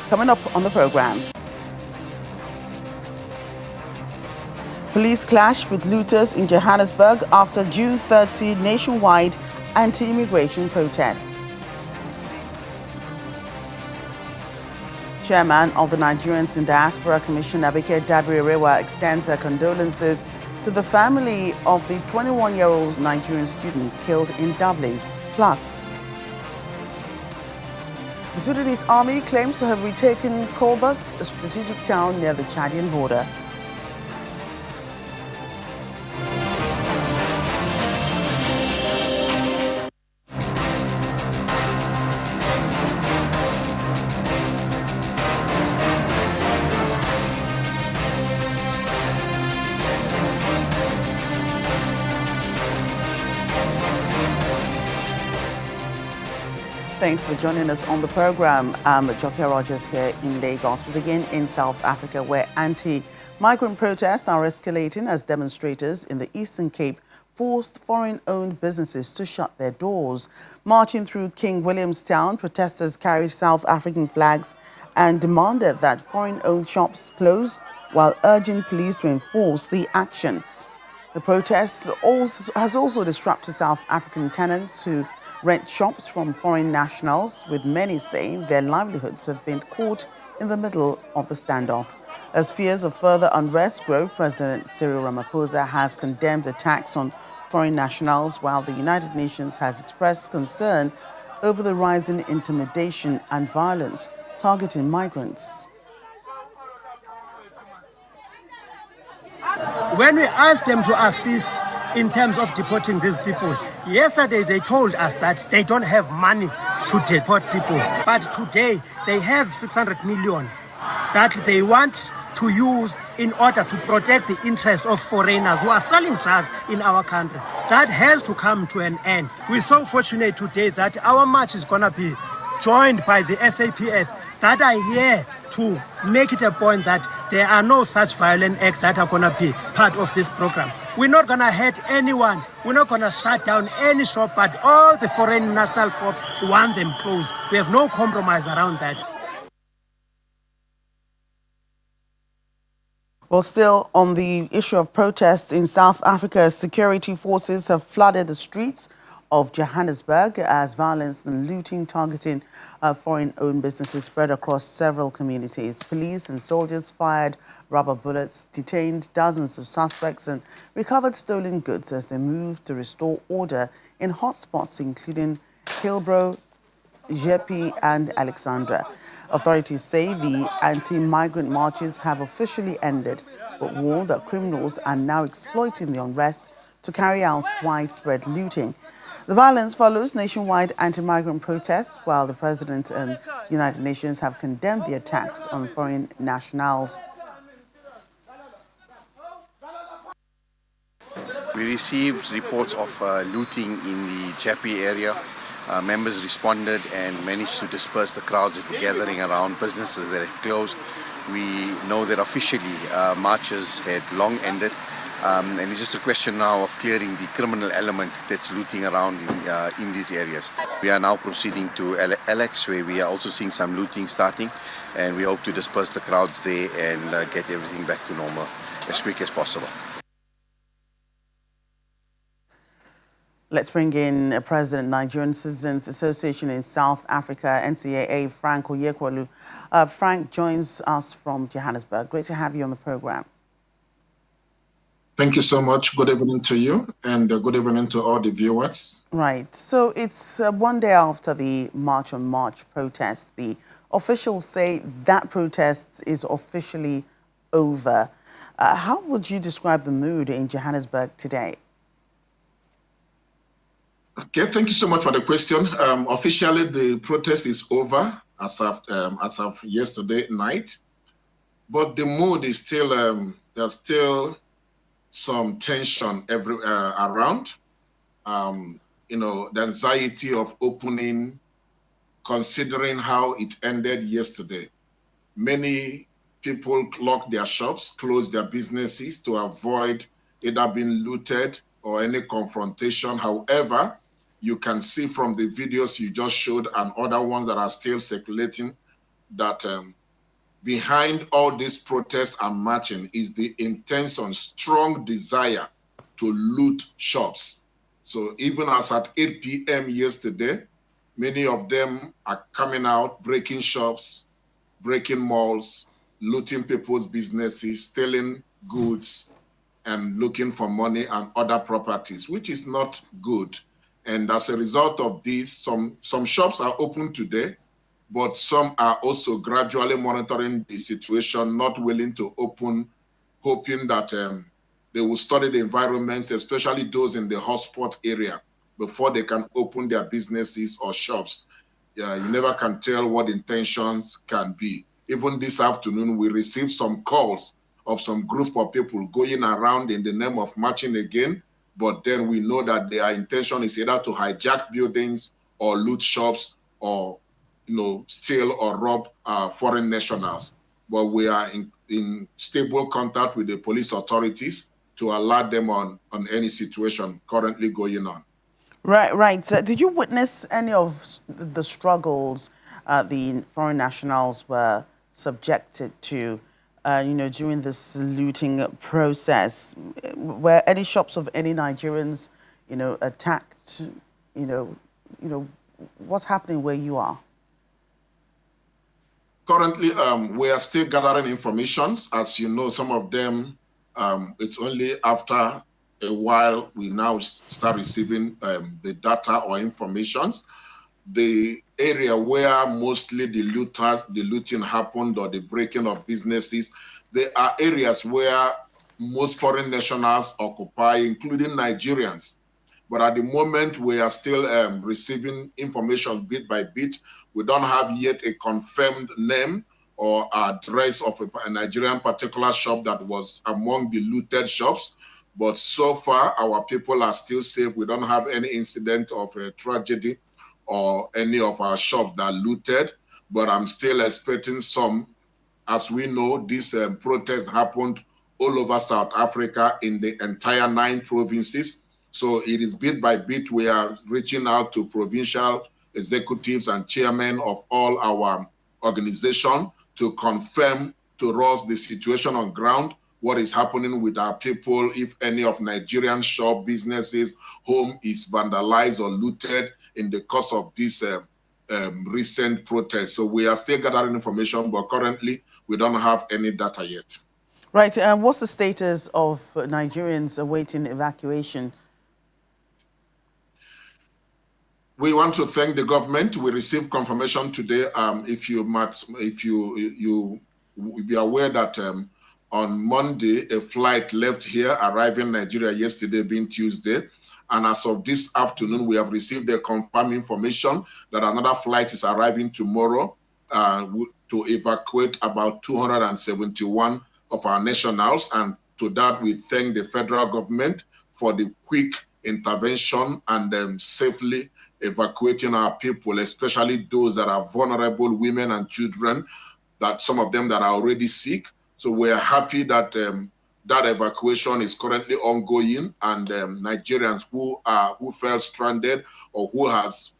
Coming up on the program, police clash with looters in Johannesburg after June 30 nationwide anti-immigration protests. Chairman of the Nigerians in Diaspora Commission, Abike Dabiri-Rewa, extends her condolences to the family of the 21-year-old Nigerian student killed in Dublin. Plus, the Sudanese army claims to have retaken Kolbas, a strategic town near the Chadian border. Thanks for joining us on the program. I'm Jokia Rogers here in Lagos. We begin in South Africa, where anti-migrant protests are escalating as demonstrators in the Eastern Cape forced foreign-owned businesses to shut their doors. Marching through King Williamstown, protesters carried South African flags and demanded that foreign-owned shops close while urging police to enforce the action. The protest has also disrupted South African tenants who rent shops from foreign nationals, with many saying their livelihoods have been caught in the middle of the standoff. As fears of further unrest grow, President Cyril Ramaphosa has condemned attacks on foreign nationals, while the United Nations has expressed concern over the rising intimidation and violence targeting migrants. When we asked them to assist in terms of deporting these people, yesterday they told us that they don't have money to deport people. But today they have 600 million that they want to use in order to protect the interests of foreigners who are selling drugs in our country. That has to come to an end. We're so fortunate today that our march is going to be joined by the SAPS that are here to make it a point that there are no such violent acts that are going to be part of this program. We're not going to hurt anyone. We're not going to shut down any shop, but all the foreign national folks want them closed. We have no compromise around that. Well, still on the issue of protests in South Africa, security forces have flooded the streets of Johannesburg as violence and looting targeting foreign-owned businesses spread across several communities. Police and soldiers fired rubber bullets, detained dozens of suspects and recovered stolen goods as they moved to restore order in hotspots including Hillbrow, Jeppe and Alexandra. Authorities say the anti-migrant marches have officially ended, but warn that criminals are now exploiting the unrest to carry out widespread looting. The violence follows nationwide anti-migrant protests, while the President and United Nations have condemned the attacks on foreign nationals. We received reports of looting in the Jeppe area. Members responded and managed to disperse the crowds that were gathering around businesses that had closed. We know that officially marches had long ended. And it's just a question now of clearing the criminal element that's looting around in these areas. We are now proceeding to Alex, where we are also seeing some looting starting, and we hope to disperse the crowds there and get everything back to normal as quick as possible. Let's bring in President Nigerian Citizens Association in South Africa, NCAA, Frank Oyekwalu. Frank joins us from Johannesburg. Great to have you on the program. Thank you so much. Good evening to you, and good evening to all the viewers. Right. So it's one day after the March on March protest. The officials say that protest is officially over. How would you describe the mood in Johannesburg today? Okay, thank you so much for the question. Officially, the protest is over as of yesterday night, but the mood is still there's still some tension around. You know, the anxiety of opening, considering how it ended yesterday. Many people locked their shops, closed their businesses to avoid either being looted or any confrontation. However, you can see from the videos you just showed and other ones that are still circulating that behind all this protest and marching is the intention, strong desire to loot shops. So even as at 8 p.m. yesterday, many of them are coming out, breaking shops, breaking malls, looting people's businesses, stealing goods, and looking for money and other properties, which is not good. And as a result of this, some shops are open today, but some are also gradually monitoring the situation, not willing to open, hoping that they will study the environments, especially those in the hotspot area, before they can open their businesses or shops. You never can tell what intentions can be. Even this afternoon, we received some calls of some group of people going around in the name of marching again, but then we know that their intention is either to hijack buildings or loot shops or steal or rob foreign nationals. But we are in stable contact with the police authorities to alert them on any situation currently going on. Right. Did you witness any of the struggles the foreign nationals were subjected to, during this looting process? Were any shops of any Nigerians, attacked? What's happening where you are? Currently, we are still gathering information. As you know, some of them, it's only after a while we now start receiving the data or informations. The area where mostly the looting happened or the breaking of businesses, there are areas where most foreign nationals occupy, including Nigerians. But at the moment, we are still receiving information bit by bit. We don't have yet a confirmed name or address of a Nigerian particular shop that was among the looted shops. But so far, our people are still safe. We don't have any incident of a tragedy or any of our shops that looted. But I'm still expecting some. As we know, this protest happened all over South Africa in the entire 9 provinces. So it is bit by bit, we are reaching out to provincial executives and chairmen of all our organizations to confirm to us the situation on ground, what is happening with our people, if any of Nigerian shop businesses, home is vandalized or looted in the course of this recent protest. So we are still gathering information, but currently we don't have any data yet. Right. What's the status of Nigerians awaiting evacuation? We want to thank the government. We received confirmation today. If you be aware that on Monday a flight left here, arriving in Nigeria yesterday, being Tuesday, and as of this afternoon, we have received the confirmed information that another flight is arriving tomorrow to evacuate about 271 of our nationals. And to that, we thank the federal government for the quick intervention and safely evacuating our people, especially those that are vulnerable, women and children, that some of them that are already sick. So we are happy that that evacuation is currently ongoing, and Nigerians who fell stranded or who has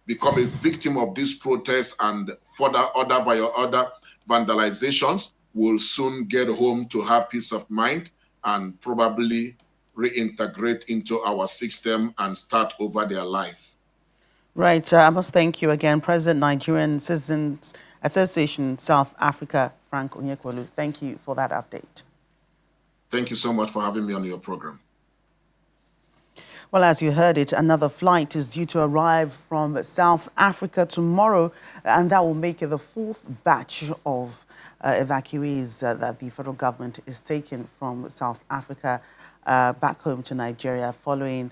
become a victim of this protest and further other vandalizations will soon get home to have peace of mind and probably reintegrate into our system and start over their life. Right. I must thank you again, President Nigerian Citizens Association South Africa, Frank Onyekwolu. Thank you for that update. Thank you so much for having me on your program. Well, as you heard it, another flight is due to arrive from South Africa tomorrow, and that will make it the 4th batch of evacuees that the federal government is taking from South Africa back home to Nigeria following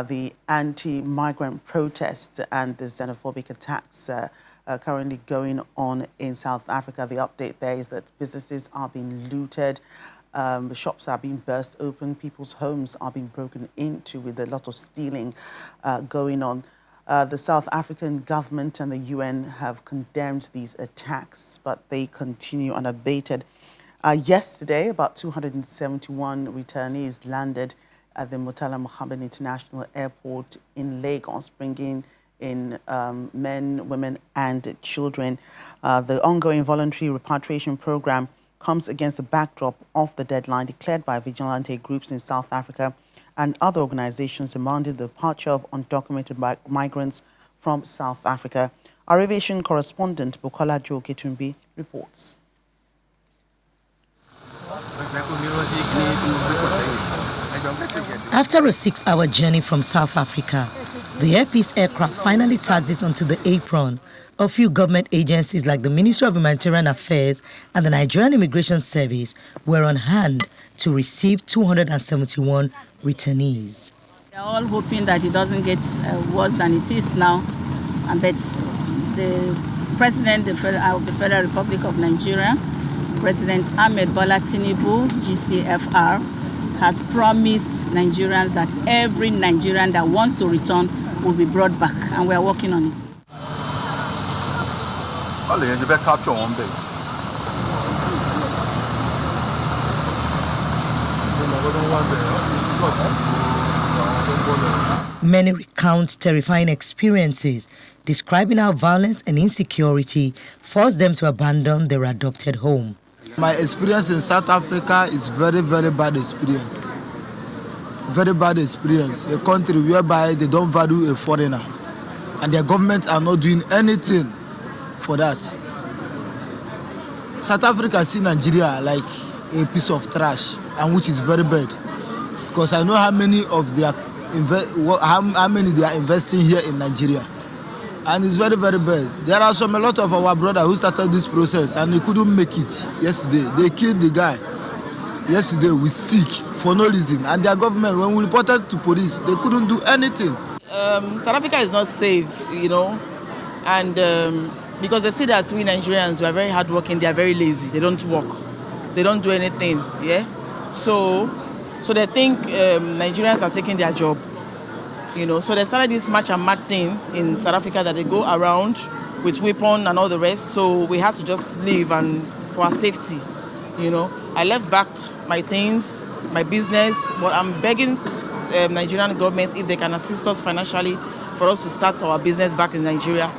the anti-migrant protests and the xenophobic attacks currently going on in South Africa. The update there is that businesses are being looted, the shops are being burst open, people's homes are being broken into with a lot of stealing going on. The South African government and the UN have condemned these attacks, but they continue unabated. Yesterday, about 271 returnees landed at the Murtala Mohammed International Airport in Lagos, bringing in men, women, and children. The ongoing voluntary repatriation program comes against the backdrop of the deadline declared by vigilante groups in South Africa and other organizations demanding the departure of undocumented migrants from South Africa. Our aviation correspondent, Bukola Jo Ketumbi, reports. After a 6-hour journey from South Africa, the Air Peace aircraft finally taxis onto the apron. A few government agencies like the Ministry of Humanitarian Affairs and the Nigerian Immigration Service were on hand to receive 271 returnees. We are all hoping that it doesn't get worse than it is now. But the President of the Federal Republic of Nigeria, President Ahmed Bola Tinubu, GCFR, has promised Nigerians that every Nigerian that wants to return will be brought back, and we are working on it. Many recount terrifying experiences, describing how violence and insecurity forced them to abandon their adopted home. My experience in South Africa is very, very bad experience. Very bad experience. A country whereby they don't value a foreigner, and their government are not doing anything for that. South Africa see Nigeria like a piece of trash, and which is very bad, because I know how many of their how many they are investing here in Nigeria, and it's very, very bad. There are a lot of our brothers who started this process and they couldn't make it yesterday. They killed the guy yesterday with stick for no reason, and their government, when we reported to police, they couldn't do anything. South Africa is not safe, you know, and because they see that we Nigerians, we are very hardworking, they are very lazy, they don't work, they don't do anything, yeah. So they think Nigerians are taking their job, you know. So they started this match and match thing in South Africa that they go around with weapon and all the rest. So we had to just leave, and for our safety, you know. I left back my things, my business, but I'm begging Nigerian government if they can assist us financially for us to start our business back in Nigeria.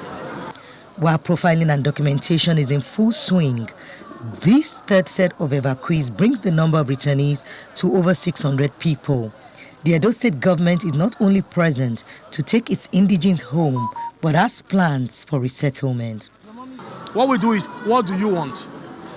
While profiling and documentation is in full swing, this third set of evacuees brings the number of returnees to over 600 people. The Edo State government is not only present to take its indigenes home, but has plans for resettlement. What we do is, what do you want?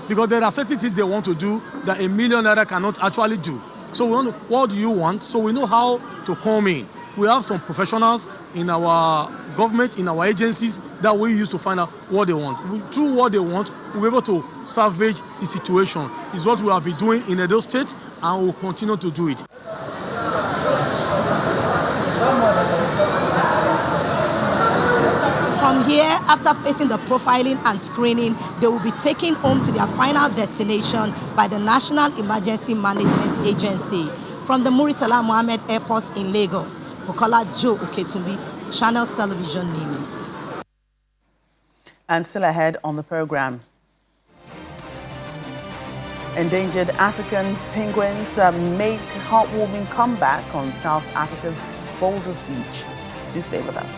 Because there are certain things they want to do that a millionaire cannot actually do. So we want to, what do you want? So we know how to come in. We have some professionals in our government, in our agencies, that we use to find out what they want. Through what they want, we'll be able to salvage the situation. It's what we have been doing in Edo State, and we'll continue to do it. From here, after facing the profiling and screening, they will be taken home to their final destination by the National Emergency Management Agency. From the Muritala Mohammed Airport in Lagos, Bukola Jo Ketumbi, Channels Television News. And still ahead on the program, endangered African penguins make heartwarming comeback on South Africa's Boulders Beach. Do stay with us.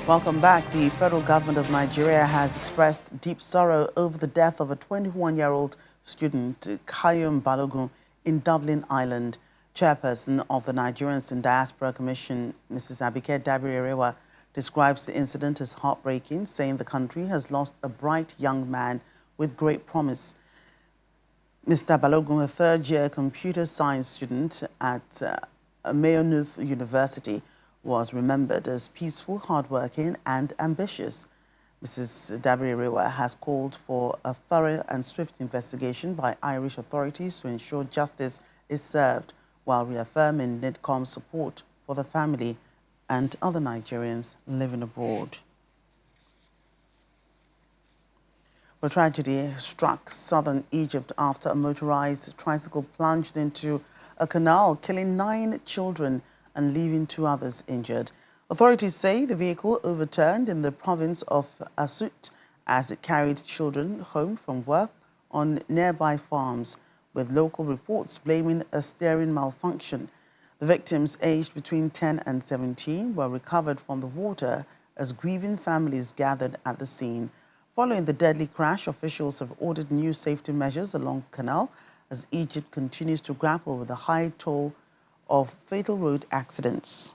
Welcome back. The federal government of Nigeria has expressed deep sorrow over the death of a 21-year-old student, Kayum Balogun, in Dublin, Ireland. Chairperson of the Nigerians in Diaspora Commission, Mrs. Abike Dabiri-Erewa, describes the incident as heartbreaking, saying the country has lost a bright young man with great promise. Mr. Balogun, a third-year computer science student at Maynooth University, was remembered as peaceful, hardworking, and ambitious. Mrs. Dabiri-Erewa has called for a thorough and swift investigation by Irish authorities to ensure justice is served, while reaffirming NIDCOM's support for the family and other Nigerians living abroad. The tragedy struck southern Egypt after a motorized tricycle plunged into a canal, killing 9 children and leaving 2 others injured. Authorities say the vehicle overturned in the province of Asut as it carried children home from work on nearby farms, with local reports blaming a steering malfunction. The victims, aged between 10 and 17, were recovered from the water as grieving families gathered at the scene. Following the deadly crash, officials have ordered new safety measures along the canal as Egypt continues to grapple with the high toll of fatal road accidents.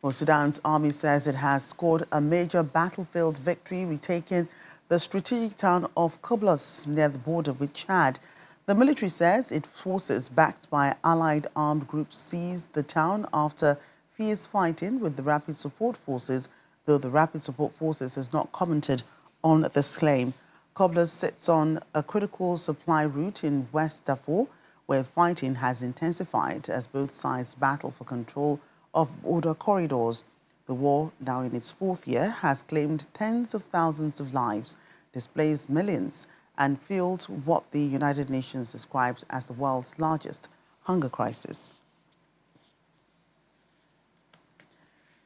Well, Sudan's army says it has scored a major battlefield victory, retaking the strategic town of Koblos near the border with Chad. The military says its forces, backed by allied armed groups, seized the town after fierce fighting with the Rapid Support Forces, though the Rapid Support Forces has not commented on this claim. Koblos sits on a critical supply route in West Darfur, where fighting has intensified as both sides battle for control of border corridors. The war, now in its fourth year, has claimed tens of thousands of lives, displaced millions, and fueled what the United Nations describes as the world's largest hunger crisis.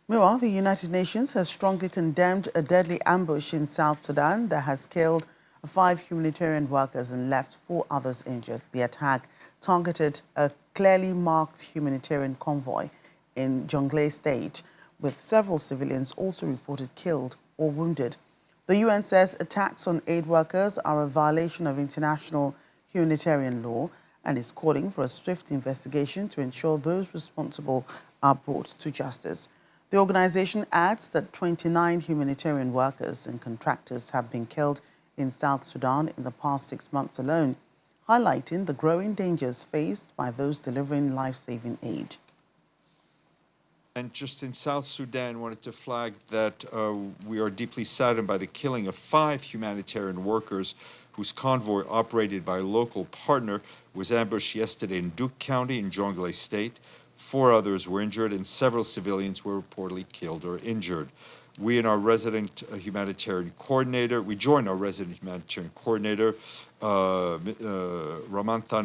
Meanwhile, the United Nations has strongly condemned a deadly ambush in South Sudan that has killed 5 humanitarian workers and left 4 others injured. The attack targeted a clearly marked humanitarian convoy in Jonglei State, with several civilians also reported killed or wounded. The UN says attacks on aid workers are a violation of international humanitarian law and is calling for a swift investigation to ensure those responsible are brought to justice. The organization adds that 29 humanitarian workers and contractors have been killed in South Sudan in the past 6 months alone, highlighting the growing dangers faced by those delivering life-saving aid. And just in South Sudan, wanted to flag that we are deeply saddened by the killing of 5 humanitarian workers whose convoy, operated by a local partner, was ambushed yesterday in Duke County in Jonglei State. 4 others were injured and several civilians were reportedly killed or injured. We and our resident humanitarian coordinator, Ramanthan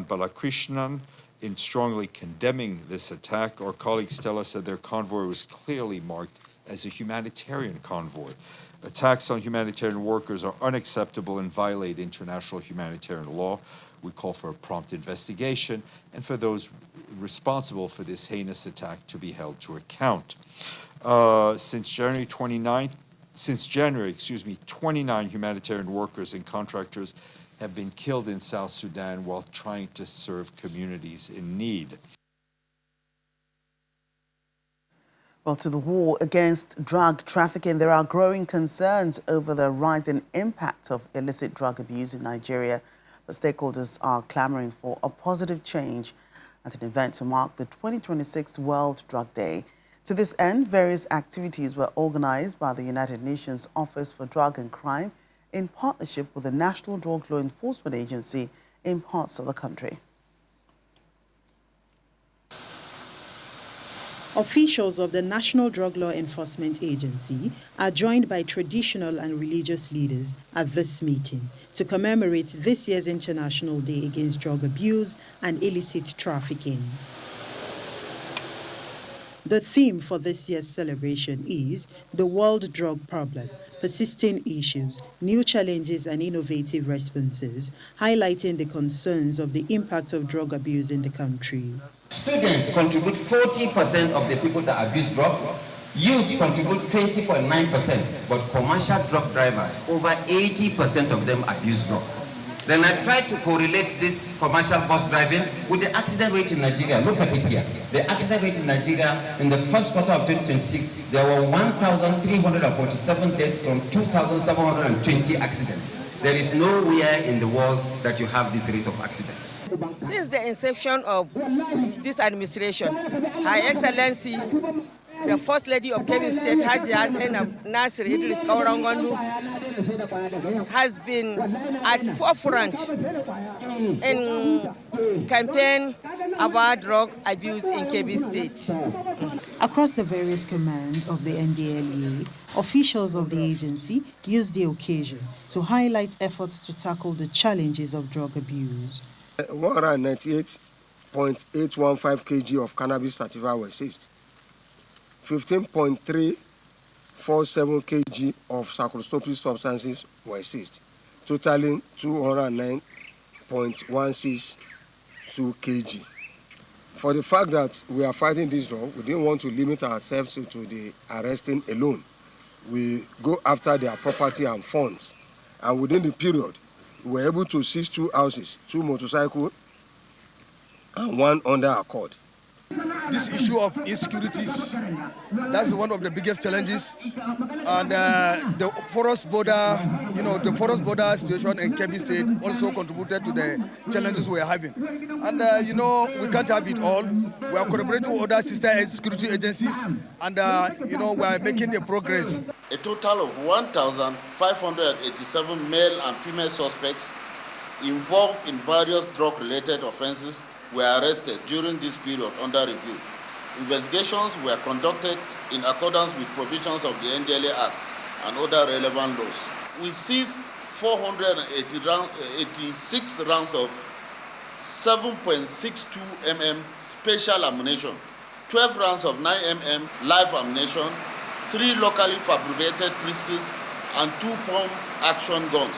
Balakrishnan, in strongly condemning this attack. Our colleagues tell us that their convoy was clearly marked as a humanitarian convoy. Attacks on humanitarian workers are unacceptable and violate international humanitarian law. We call for a prompt investigation and for those responsible for this heinous attack to be held to account. Since January, 29 humanitarian workers and contractors have been killed in South Sudan while trying to serve communities in need. Well, to the war against drug trafficking, there are growing concerns over the rising impact of illicit drug abuse in Nigeria, but stakeholders are clamoring for a positive change at an event to mark the 2026 World Drug Day. To this end, various activities were organized by the United Nations Office for Drug and Crime in partnership with the National Drug Law Enforcement Agency in parts of the country. Officials of the National Drug Law Enforcement Agency are joined by traditional and religious leaders at this meeting to commemorate this year's International Day Against Drug Abuse and Illicit Trafficking. The theme for this year's celebration is the World Drug Problem, Persisting Issues, New Challenges and Innovative Responses, highlighting the concerns of the impact of drug abuse in the country. Students contribute 40% of the people that abuse drug. Youths contribute 20.9%, but commercial drug drivers, over 80% of them abuse drug. Then I tried to correlate this commercial bus driving with the accident rate in Nigeria. Look at it here. The accident rate in Nigeria in the first quarter of 2026, there were 1,347 deaths from 2,720 accidents. There is nowhere in the world that you have this rate of accidents. Since the inception of this administration, Her Excellency, the First Lady of Kebbi State, Hajiya Zainab Nasir Idris Kaurangandu, has been at forefront in campaign about drug abuse in Kebbi State. Across the various commands of the NDLEA, officials of the agency used the occasion to highlight efforts to tackle the challenges of drug abuse. 198.815 kg of cannabis sativa were seized. 15.3 2.47 kg of psychotropic substances were seized, totaling 209.162 kg. For the fact that we are fighting this drug, we didn't want to limit ourselves to the arresting alone. We go after their property and funds. And within the period, we were able to seize 2 houses, 2 motorcycles, and 1 under accord. This issue of insecurities, that's one of the biggest challenges. And the forest border, the forest border situation in Kebbi State also contributed to the challenges we are having. And, we can't have it all. We are collaborating with other sister security agencies, and, we are making a progress. A total of 1,587 male and female suspects involved in various drug-related offenses were arrested during this period under review. Investigations were conducted in accordance with provisions of the NDLA Act and other relevant laws. We seized 486 rounds of 7.62 mm special ammunition, 12 rounds of 9 mm live ammunition, 3 locally fabricated pistols, and 2 pump-action guns.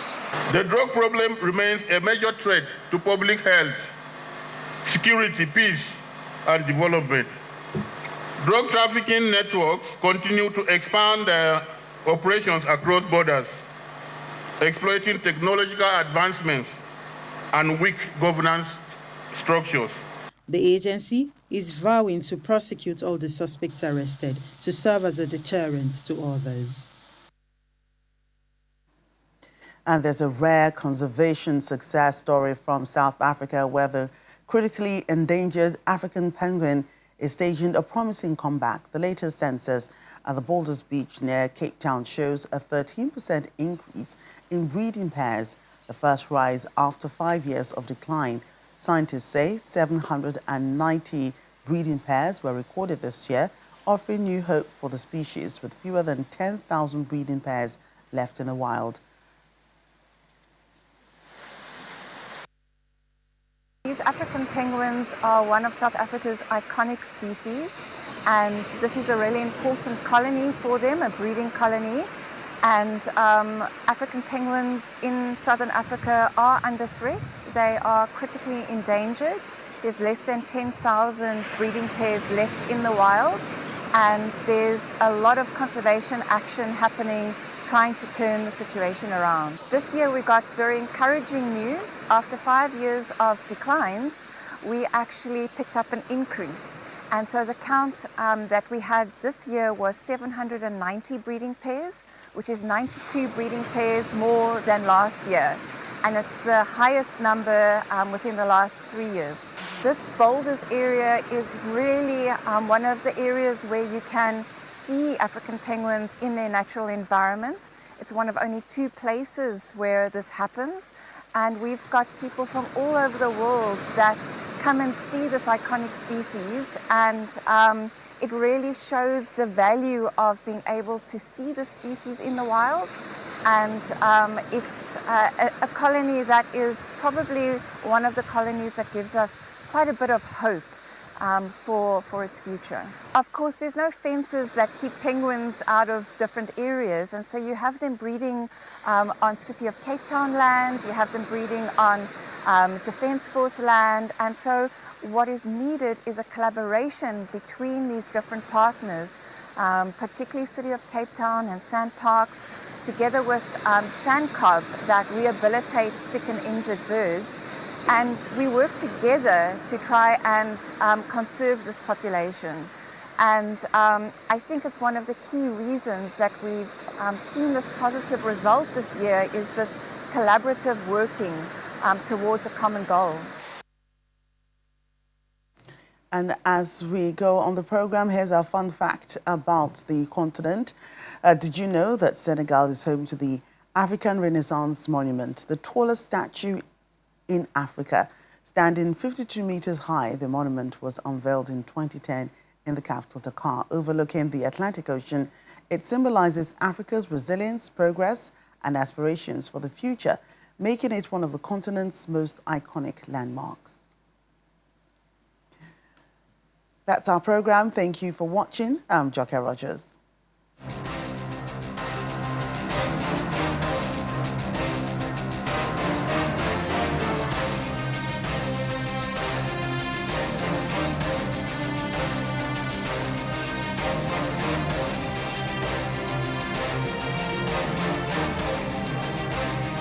The drug problem remains a major threat to public health, security, peace, and development. Drug trafficking networks continue to expand their operations across borders, exploiting technological advancements and weak governance structures. The agency is vowing to prosecute all the suspects arrested to serve as a deterrent to others. And there's a rare conservation success story from South Africa where the critically endangered African penguin is staging a promising comeback. The latest census at the Boulders Beach near Cape Town shows a 13% increase in breeding pairs, the first rise after 5 years of decline. Scientists say 790 breeding pairs were recorded this year, offering new hope for the species with fewer than 10,000 breeding pairs left in the wild. These African penguins are one of South Africa's iconic species, and this is a really important colony for them, a breeding colony. And African penguins in Southern Africa are under threat. They are critically endangered. There's less than 10,000 breeding pairs left in the wild, and there's a lot of conservation action happening trying to turn the situation around. This year we got very encouraging news. After 5 years of declines, we actually picked up an increase. And so the count that we had this year was 790 breeding pairs, which is 92 breeding pairs more than last year. And it's the highest number within the last 3 years. This Boulders area is really one of the areas where you can see African penguins in their natural environment. It's one of only 2 places where this happens, and we've got people from all over the world that come and see this iconic species, and it really shows the value of being able to see the species in the wild. And it's a colony that is probably one of the colonies that gives us quite a bit of hope for its future. Of course, there's no fences that keep penguins out of different areas, and so you have them breeding on City of Cape Town land, you have them breeding on Defence Force land, and so what is needed is a collaboration between these different partners, particularly City of Cape Town and Sand Parks, together with SANCOB that rehabilitates sick and injured birds. And we work together to try and conserve this population. And I think it's one of the key reasons that we've seen this positive result this year is this collaborative working towards a common goal. And as we go on the program, here's our fun fact about the continent. Did you know that Senegal is home to the African Renaissance Monument, the tallest statue in Africa? Standing 52 meters high, the monument was unveiled in 2010 in the capital, Dakar, overlooking the Atlantic Ocean. It symbolizes Africa's resilience, progress, and aspirations for the future, making it one of the continent's most iconic landmarks. That's our program. Thank you for watching. I'm Joker Rogers.